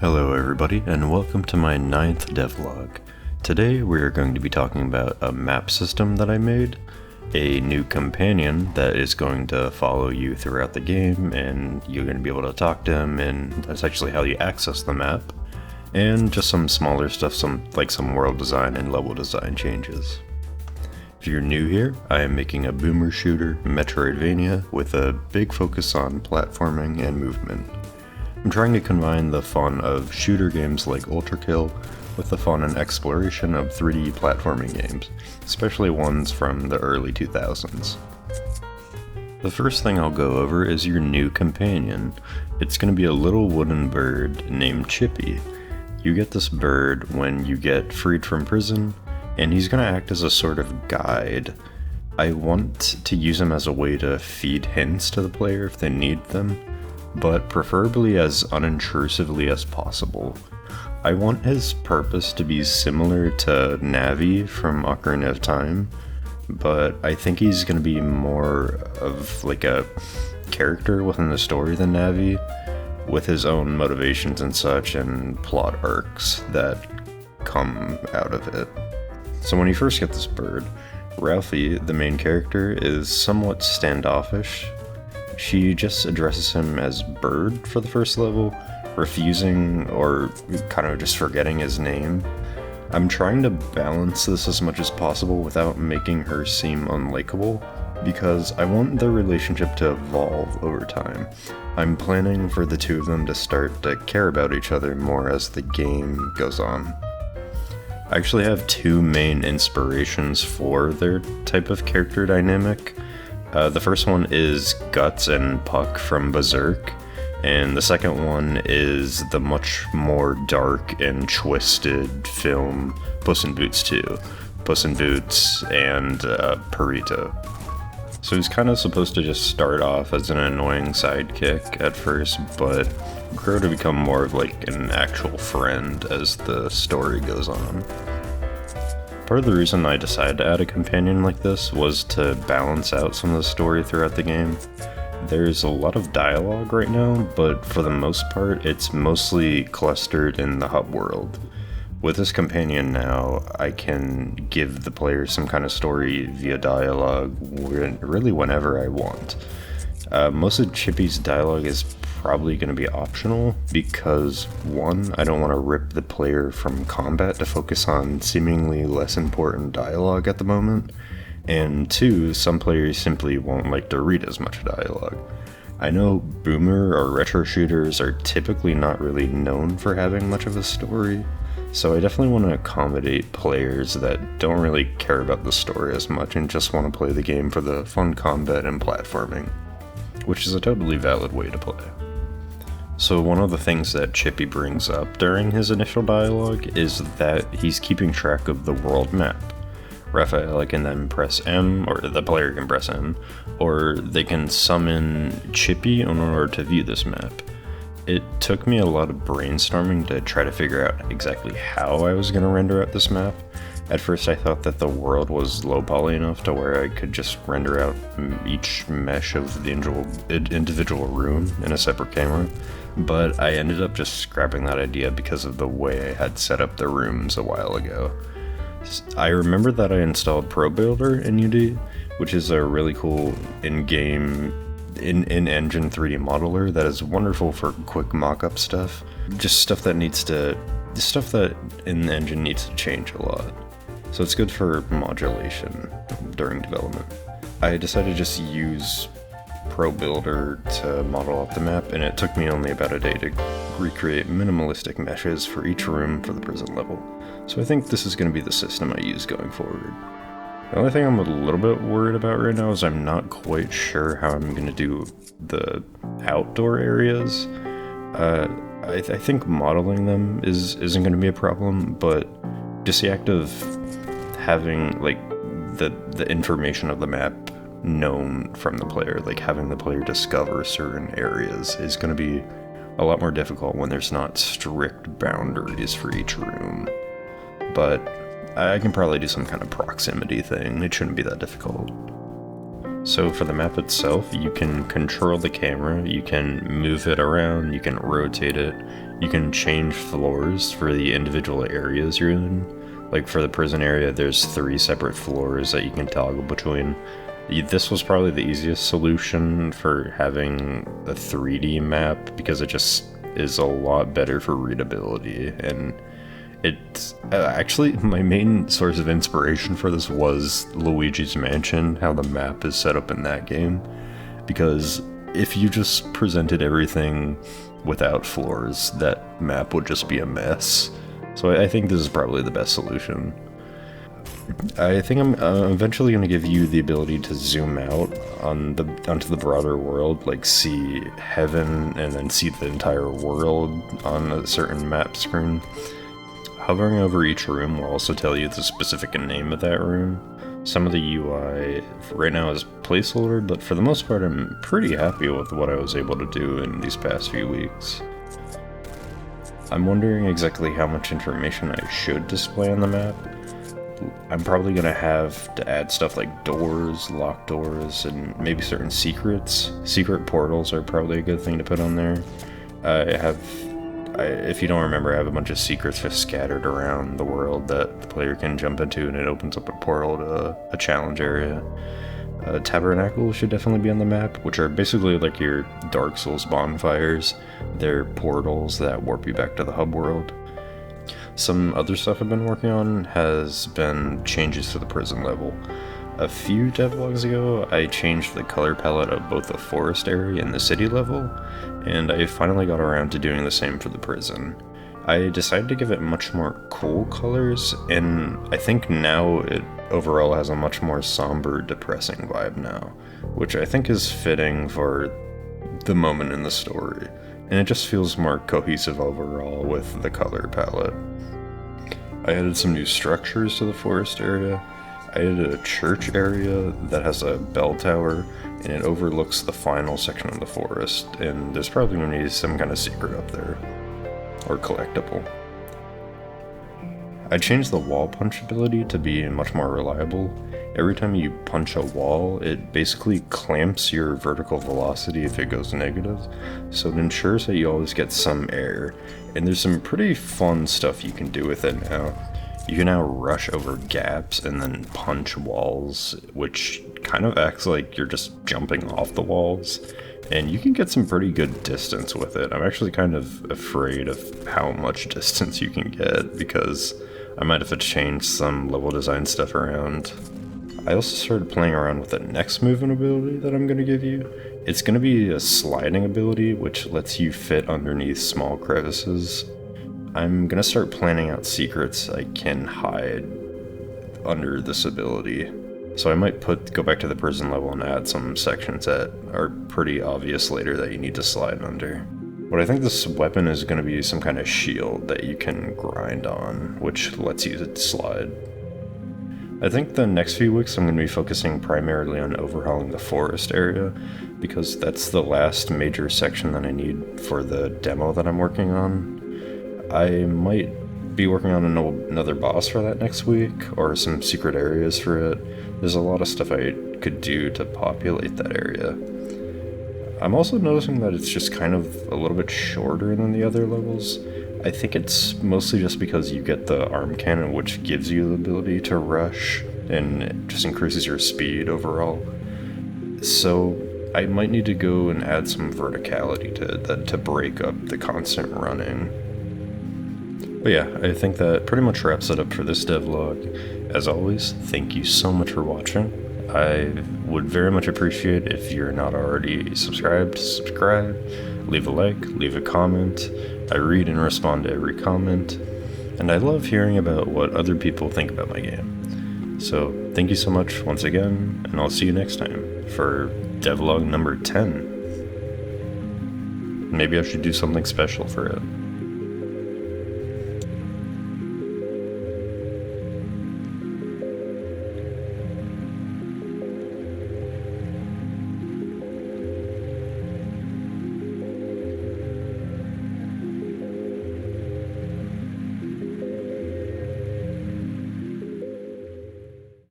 Hello everybody, and welcome to my 9th devlog. Today we are going to be talking about a map system that I made, a new companion that is going to follow you throughout the game, and you're going to be able to talk to him, and that's actually how you access the map, and just some smaller stuff, some world design and level design changes. If you're new here, I am making a boomer shooter metroidvania with a big focus on platforming and movement. I'm trying to combine the fun of shooter games like Ultra Kill with the fun and exploration of 3D platforming games, especially ones from the early 2000s. The first thing I'll go over is your new companion. It's going to be a little wooden bird named Chippy. You get this bird when you get freed from prison, and he's going to act as a sort of guide. I want to use him as a way to feed hints to the player if they need them, but preferably as unintrusively as possible. I want his purpose to be similar to Navi from Ocarina of Time, but I think he's going to be more of like a character within the story than Navi, with his own motivations and such and plot arcs that come out of it. So when you first get this bird, Ralphie, the main character, is somewhat standoffish. She just addresses him as Bird for the first level, refusing or kind of just forgetting his name. I'm trying to balance this as much as possible without making her seem unlikable, because I want their relationship to evolve over time. I'm planning for the two of them to start to care about each other more as the game goes on. I actually have two main inspirations for their type of character dynamic. The first one is Guts and Puck from Berserk, and the second one is the much more dark and twisted film Puss in Boots 2. Puss in Boots and Perito. So he's kind of supposed to just start off as an annoying sidekick at first, but grow to become more of like an actual friend as the story goes on. Part of the reason I decided to add a companion like this was to balance out some of the story throughout the game. There's a lot of dialogue right now, but for the most part, it's mostly clustered in the hub world. With this companion now, I can give the player some kind of story via dialogue really whenever I want. Most of Chippy's dialogue is probably going to be optional because, one, I don't want to rip the player from combat to focus on seemingly less important dialogue at the moment, and two, some players simply won't like to read as much dialogue. I know boomer or retro shooters are typically not really known for having much of a story, so I definitely want to accommodate players that don't really care about the story as much and just want to play the game for the fun combat and platforming, which is a totally valid way to play. So one of the things that Chippy brings up during his initial dialogue is that he's keeping track of the world map. Raphael can then press M, or the player can press M, or they can summon Chippy in order to view this map. It took me a lot of brainstorming to try to figure out exactly how I was going to render out this map. At first I thought that the world was low poly enough to where I could just render out each mesh of the individual room in a separate camera, but I ended up just scrapping that idea because of the way I had set up the rooms a while ago. I remember that I installed Pro Builder in Unity, which is a really cool in-game, in-engine 3D modeler that is wonderful for quick mock-up stuff. Just stuff that in the engine needs to change a lot. So it's good for modulation during development. I decided to just use Pro Builder to model out the map, and it took me only about a day to recreate minimalistic meshes for each room for the prison level. So I think this is going to be the system I use going forward. The only thing I'm a little bit worried about right now is I'm not quite sure how I'm going to do the outdoor areas. I think modeling them isn't going to be a problem, but just the act of having like the information of the map known from the player, like having the player discover certain areas, is going to be a lot more difficult when there's not strict boundaries for each room. But I can probably do some kind of proximity thing. It shouldn't be that difficult. So for the map itself, you can control the camera, you can move it around, you can rotate it, you can change floors for the individual areas you're in. Like for the prison area, there's 3 separate floors that you can toggle between. This was probably the easiest solution for having a 3D map because it just is a lot better for readability. And it's actually my main source of inspiration for this was Luigi's Mansion, how the map is set up in that game. Because if you just presented everything without floors, that map would just be a mess. So I think this is probably the best solution. I think I'm eventually going to give you the ability to zoom out onto the broader world, like see heaven and then see the entire world on a certain map screen. Hovering over each room will also tell you the specific name of that room. Some of the UI right now is placeholder, but for the most part I'm pretty happy with what I was able to do in these past few weeks. I'm wondering exactly how much information I should display on the map. I'm probably going to have to add stuff like doors, locked doors, and maybe certain secrets. Secret portals are probably a good thing to put on there. If you don't remember, I have a bunch of secrets just scattered around the world that the player can jump into, and it opens up a portal to a challenge area. Tabernacle should definitely be on the map, which are basically like your Dark Souls bonfires. They're portals that warp you back to the hub world. Some other stuff I've been working on has been changes to the prison level. A few devlogs ago, I changed the color palette of both the forest area and the city level, and I finally got around to doing the same for the prison. I decided to give it much more cool colors, and I think now it overall has a much more somber, depressing vibe now, which I think is fitting for the moment in the story, and it just feels more cohesive overall with the color palette. I added some new structures to the forest area. I added a church area that has a bell tower, and it overlooks the final section of the forest, and there's probably going to be some kind of secret up there, or collectible. I changed the wall punch ability to be much more reliable. Every time you punch a wall, it basically clamps your vertical velocity if it goes negative, so it ensures that you always get some air, and there's some pretty fun stuff you can do with it now. You can now rush over gaps and then punch walls, which kind of acts like you're just jumping off the walls, and you can get some pretty good distance with it. I'm actually kind of afraid of how much distance you can get, because I might have to change some level design stuff around. I also started playing around with the next movement ability that I'm going to give you. It's going to be a sliding ability, which lets you fit underneath small crevices. I'm going to start planning out secrets I can hide under this ability. So I might go back to the prison level and add some sections that are pretty obvious later that you need to slide under. But I think this weapon is going to be some kind of shield that you can grind on, which lets you slide. I think the next few weeks I'm going to be focusing primarily on overhauling the forest area, because that's the last major section that I need for the demo that I'm working on. I might be working on another boss for that next week, or some secret areas for it. There's a lot of stuff I could do to populate that area. I'm also noticing that it's just kind of a little bit shorter than the other levels. I think it's mostly just because you get the arm cannon, which gives you the ability to rush, and it just increases your speed overall. So I might need to go and add some verticality to that to break up the constant running. But yeah, I think that pretty much wraps it up for this devlog. As always, thank you so much for watching. I would very much appreciate if you're not already subscribed, subscribe, leave a like, leave a comment. I read and respond to every comment, and I love hearing about what other people think about my game. So thank you so much once again, and I'll see you next time for devlog number 10. Maybe I should do something special for it.